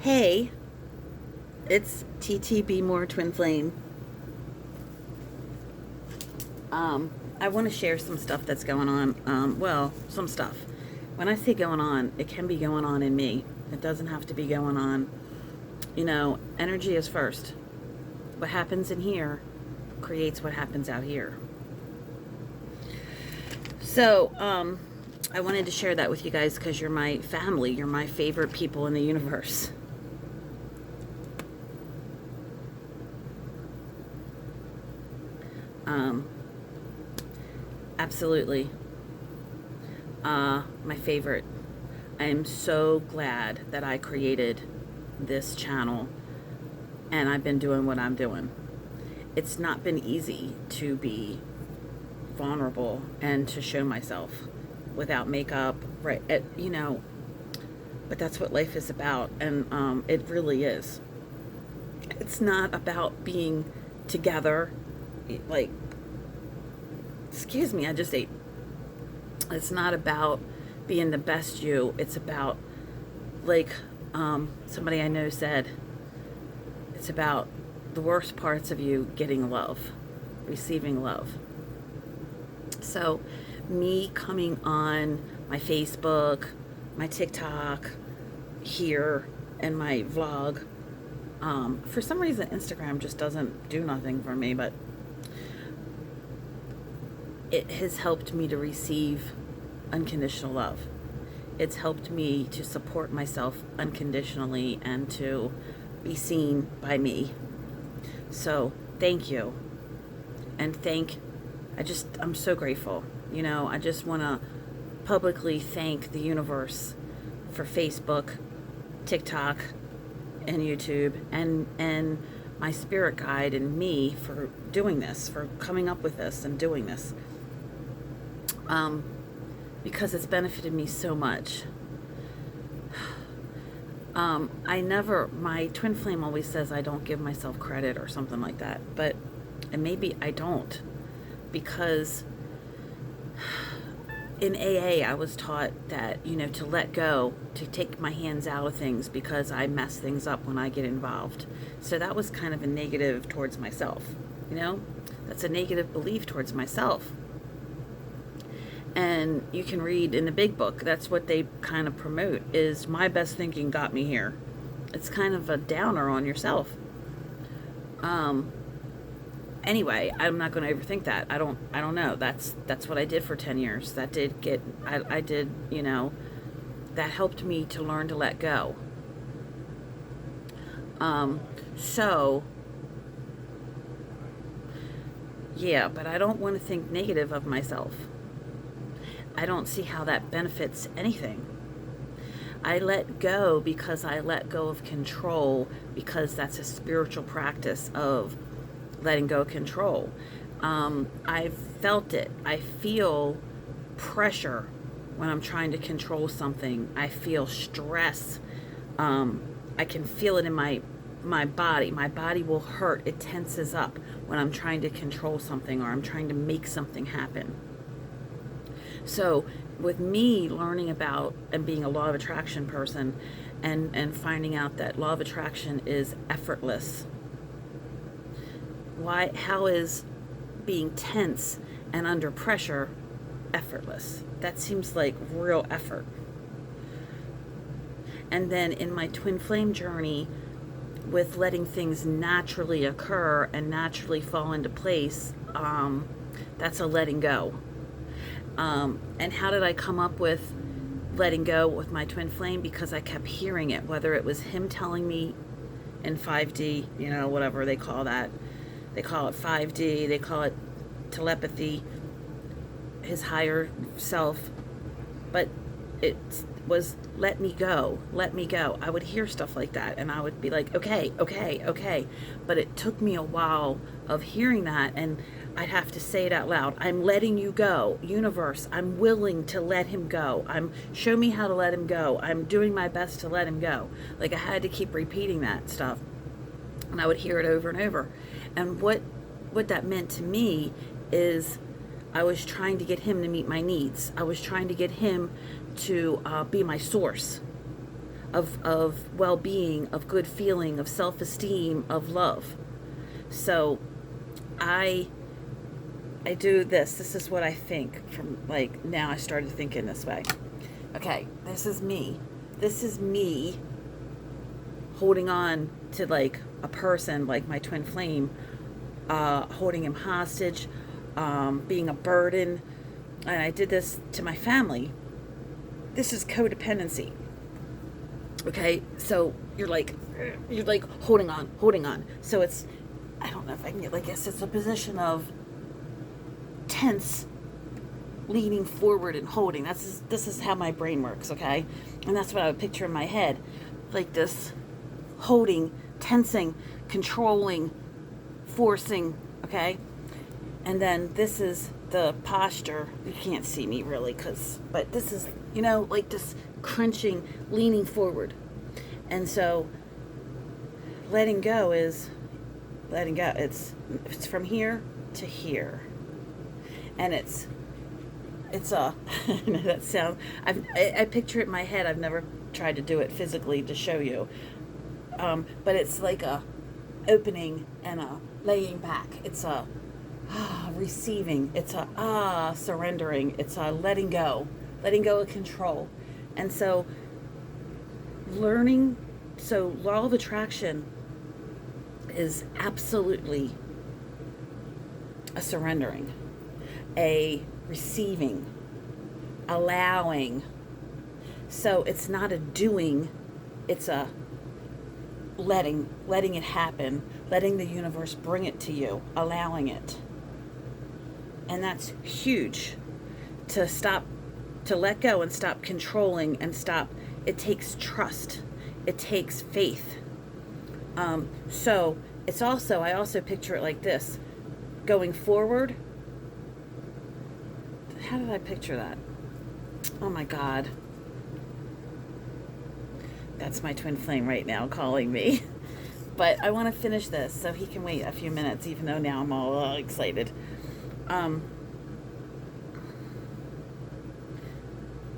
Hey, it's TT.Twinflame. I want to share some stuff that's going on. Some stuff. When I say going on, it can be going on in me. It doesn't have to be going on. Energy is first. What happens in here creates what happens out here. So, I wanted to share that with you guys because you're my family. You're my favorite people in the universe. Absolutely. My favorite. I am so glad that I created this channel and I've been doing what I'm doing. It's not been easy to be vulnerable and to show myself without makeup, right? But that's what life is about, and it really is. It's not about being together, like, excuse me, I just ate. It's not about being the best you. It's about, like, somebody I know said, it's about the worst parts of you getting love, receiving love. So me coming on my Facebook, my TikTok, here, and my vlog, for some reason Instagram just doesn't do nothing for me, but it has helped me to receive unconditional love. It's helped me to support myself unconditionally and to be seen by me. So thank you. And I'm so grateful. I just want to publicly thank the universe for Facebook, TikTok, and YouTube, and my spirit guide and me for doing this, for coming up with this and doing this. Because it's benefited me so much. My twin flame always says I don't give myself credit or something like that, and maybe I don't, because in AA I was taught that, to let go, to take my hands out of things because I mess things up when I get involved. So that was kind of a negative towards myself, that's a negative belief towards myself. And you can read in the big book, that's what they kind of promote, is my best thinking got me here. It's kind of a downer on yourself. Anyway, I'm not going to overthink that. I don't know. That's what I did for 10 years. That did that helped me to learn to let go. So yeah, but I don't want to think negative of myself. I don't see how that benefits anything. I let go because I let go of control, because that's a spiritual practice of letting go of control. I've felt it. I feel pressure when I'm trying to control something. I feel stress. I can feel it in my body. My body will hurt. It tenses up when I'm trying to control something or I'm trying to make something happen. So with me learning about and being a law of attraction person and finding out that law of attraction is effortless, how is being tense and under pressure effortless? That seems like real effort. And then in my twin flame journey, with letting things naturally occur and naturally fall into place, that's a letting go. And how did I come up with letting go with my twin flame? Because I kept hearing it, whether it was him telling me in 5D, whatever they call that. They call it 5D, they call it telepathy, his higher self. But it was, let me go, let me go. I would hear stuff like that and I would be like, okay. But it took me a while of hearing that, and I'd have to say it out loud. I'm letting you go. Universe, I'm willing to let him go. Show me how to let him go. I'm doing my best to let him go. Like, I had to keep repeating that stuff. And I would hear it over and over. And what that meant to me is I was trying to get him to meet my needs. I was trying to get him to be my source. of well-being, of good feeling, of self-esteem, of love. So I do this. This is what I think from, like, now I started thinking this way. Okay, this is me. This is me holding on to, like, a person, like my twin flame, holding him hostage, being a burden. And I did this to my family. This is codependency. Okay, so you're like holding on. So it's, I don't know if I can get, like, I guess it's a position of tense, leaning forward and holding. This is how my brain works, okay? And that's what I would picture in my head, like this, holding, tensing, controlling, forcing, okay? And then this is the posture. You can't see me really, but this is, like this crunching, leaning forward. And so letting go is letting go. It's from here to here. And it's a that sounds, I picture it in my head. I've never tried to do it physically to show you, but it's like a opening and a laying back. It's a receiving. It's a surrendering. It's a letting go of control. And so law of attraction is absolutely a surrendering, a receiving, allowing. So it's not a doing, it's a letting it happen, letting the universe bring it to you, allowing it. And that's huge, to let go and stop controlling and stop. It takes trust. It takes faith. So it's also, I also picture it like this, going forward. How did I picture that? Oh my God. That's my twin flame right now calling me. But I want to finish this so he can wait a few minutes, even though now I'm all excited.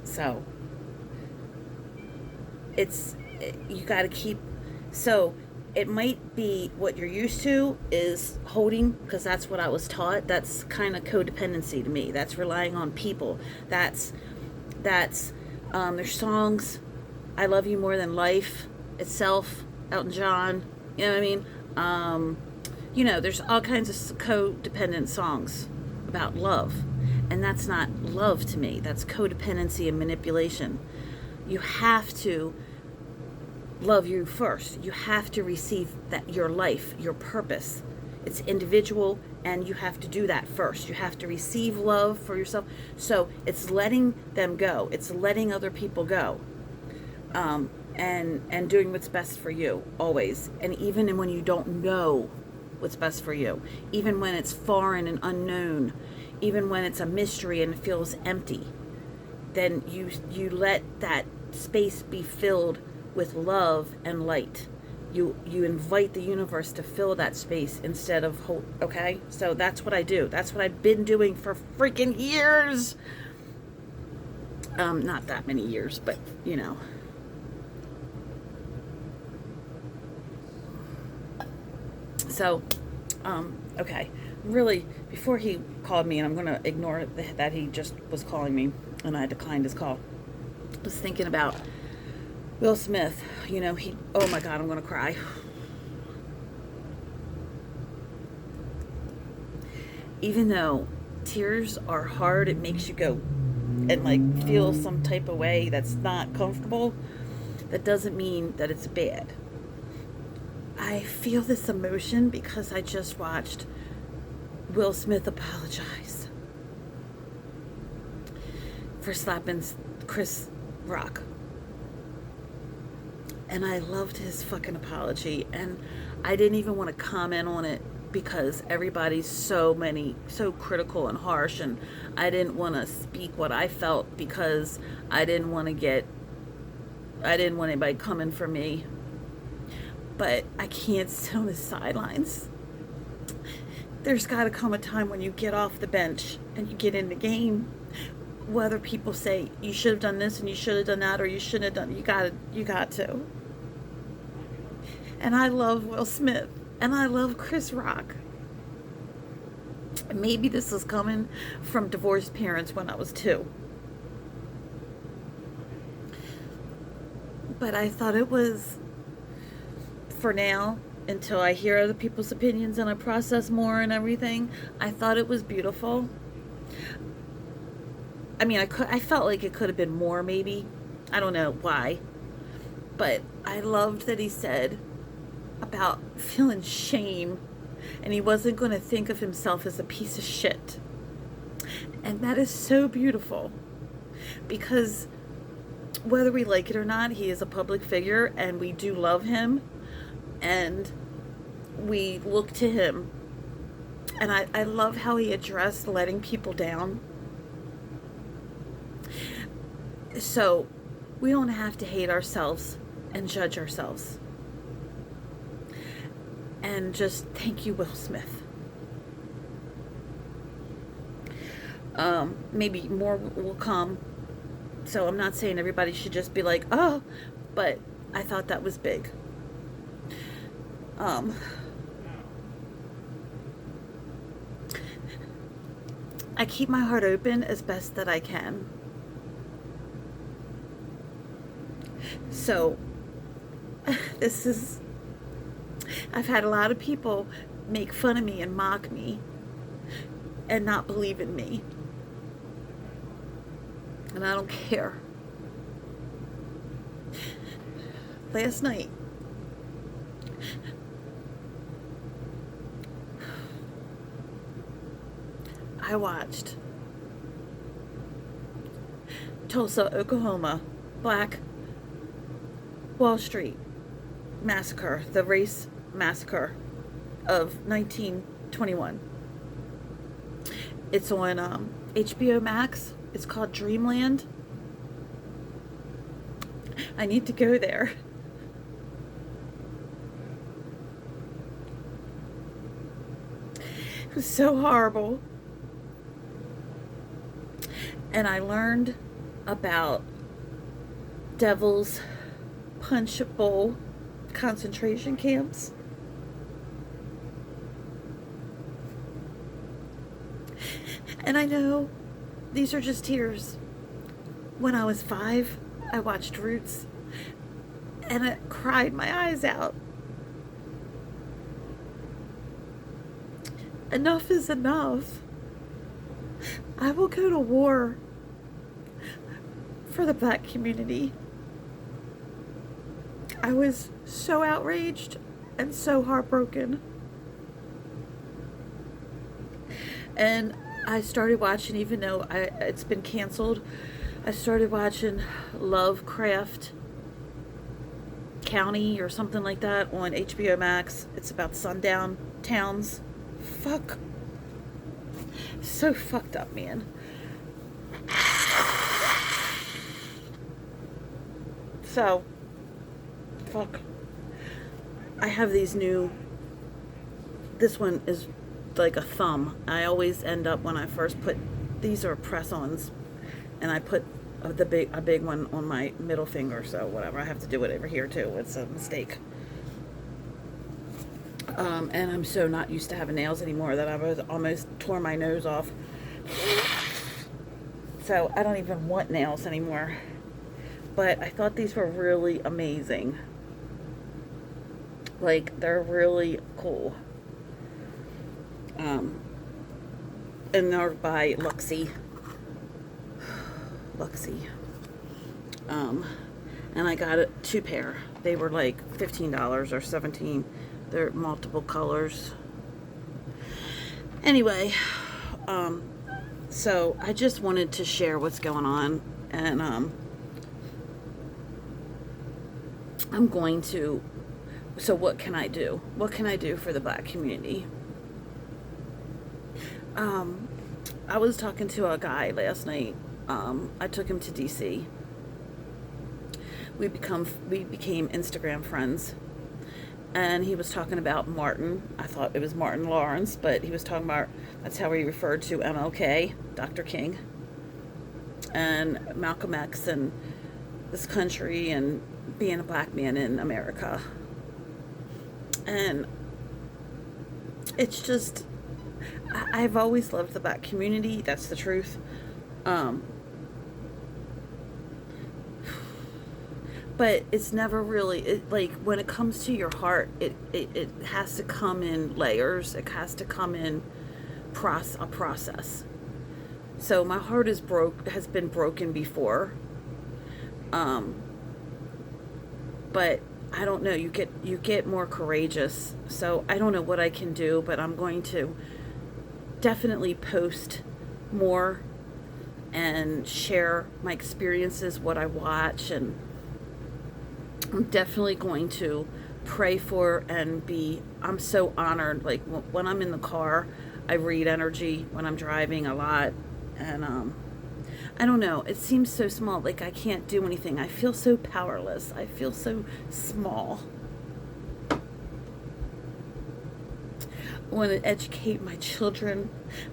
So you got to keep, so it might be what you're used to is holding, because that's what I was taught. That's kind of codependency to me. That's relying on people. That's there's songs, I Love You More Than Life itself, Elton John, you know what I mean? There's all kinds of codependent songs about love, and that's not love to me. That's codependency and manipulation. You have to love you first. You have to receive that, your life, your purpose. It's individual, and you have to do that first. You have to receive love for yourself. So it's letting them go. It's letting other people go, and doing what's best for you always. And even when you don't know what's best for you, even when it's foreign and unknown, even when it's a mystery and it feels empty, then you let that space be filled with love and light. You invite the universe to fill that space instead of hope. Okay, so that's what I do. That's what I've been doing for freaking years. Not that many years, but So, okay. Really, before he called me, and I'm going to ignore that he just was calling me, and I declined his call. I was thinking about Will Smith. Oh my God, I'm going to cry. Even though tears are hard, it makes you go and like feel some type of way that's not comfortable. That doesn't mean that it's bad. I feel this emotion because I just watched Will Smith apologize for slapping Chris Rock. And I loved his fucking apology. And I didn't even want to comment on it because everybody's so critical and harsh. And I didn't want to speak what I felt because I didn't want anybody coming for me. But I can't sit on the sidelines. There's got to come a time when you get off the bench and you get in the game whether people say you should have done this and you should have done that or you shouldn't have done, you got to. And I love Will Smith and I love Chris Rock. Maybe this is coming from divorced parents when I was 2. But I thought it was, for now, until I hear other people's opinions and I process more and everything, I thought it was beautiful. I mean, I felt like it could have been more, maybe. I don't know why. But I loved that he said about feeling shame and he wasn't going to think of himself as a piece of shit. And that is so beautiful, because whether we like it or not, he is a public figure and we do love him and we look to him. And I love how he addressed letting people down. So we don't have to hate ourselves and judge ourselves. And just thank you, Will Smith. Maybe more will come. So I'm not saying everybody should just be like, oh, but I thought that was big. I keep my heart open as best that I can. So I've had a lot of people make fun of me and mock me and not believe in me. And I don't care. Last night, I watched Tulsa, Oklahoma, Black Wall Street Massacre, the race massacre of 1921. It's on HBO Max. It's called Dreamland. I need to go there. It was so horrible. And I learned about Devil's Punch Bowl concentration camps. And I know these are just tears. When I was 5, I watched Roots and I cried my eyes out. Enough is enough. I will go to war for the Black community. I was so outraged and so heartbroken. And I started watching, even though it's been canceled, I started watching Lovecraft County or something like that on HBO Max. It's about sundown towns. Fuck. So fucked up, man. So, fuck. I have these new, this one is like a thumb. I always end up, when I first put, these are press-ons, and I put a big one on my middle finger, so whatever, I have to do it over here too. It's a mistake. And I'm so not used to having nails anymore that I was almost tore my nose off. So I don't even want nails anymore. But I thought these were really amazing. Like, they're really cool. And they're by Luxie. And I got 2 pair. They were like $15 or $17. They're multiple colors. Anyway, so I just wanted to share what's going on, and I'm going to, so what can I do? What can I do for the Black community? I was talking to a guy last night. I took him to DC. We became Instagram friends. And he was talking about Martin. I thought it was Martin Lawrence, but he was talking about, that's how he referred to MLK, Dr. King. and Malcolm X and this country and being a black man in America. And it's just, I've always loved the black community. That's the truth. But it's never really, like, when it comes to your heart, it has to come in layers. It has to come in a process. So my heart has been broken before. But I don't know, you get more courageous. So I don't know what I can do, but I'm going to definitely post more and share my experiences, what I watch, and I'm definitely going to pray for and I'm so honored. Like when I'm in the car, I read energy when I'm driving a lot. And I don't know, it seems so small, like I can't do anything. I feel so powerless. I feel so small. I want to educate my children.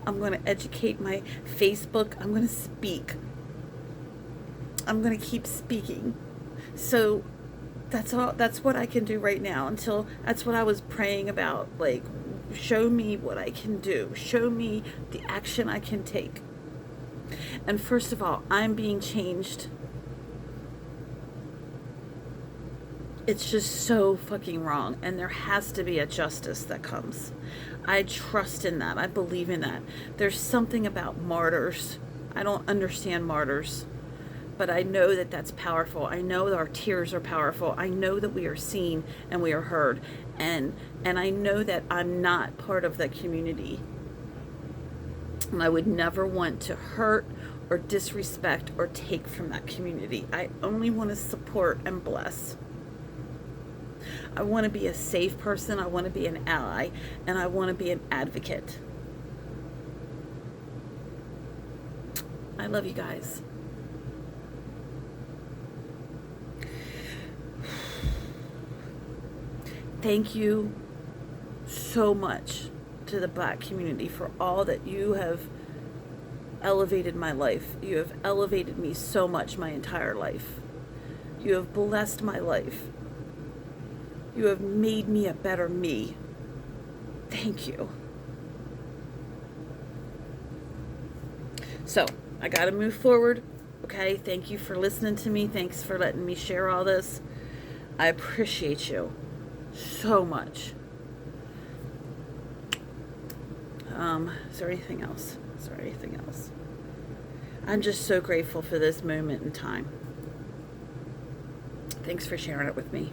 I'm going to educate my Facebook. I'm going to speak. I'm going to keep speaking. So that's all. That's what I can do right now. That's what I was praying about. Like, show me what I can do. Show me the action I can take. And first of all, I'm being changed. It's just so fucking wrong. And there has to be a justice that comes. I trust in that. I believe in that. There's something about martyrs. I don't understand martyrs. But I know that that's powerful. I know that our tears are powerful. I know that we are seen and we are heard. And I know that I'm not part of that community. And I would never want to hurt or disrespect or take from that community. I only want to support and bless. I want to be a safe person. I want to be an ally. And I want to be an advocate. I love you guys. Thank you so much to the black community for all that you have elevated my life. You have elevated me so much my entire life. You have blessed my life. You have made me a better me. Thank you. So, I gotta move forward. Okay, thank you for listening to me. Thanks for letting me share all this. I appreciate you so much. Is there anything else? I'm just so grateful for this moment in time. Thanks for sharing it with me.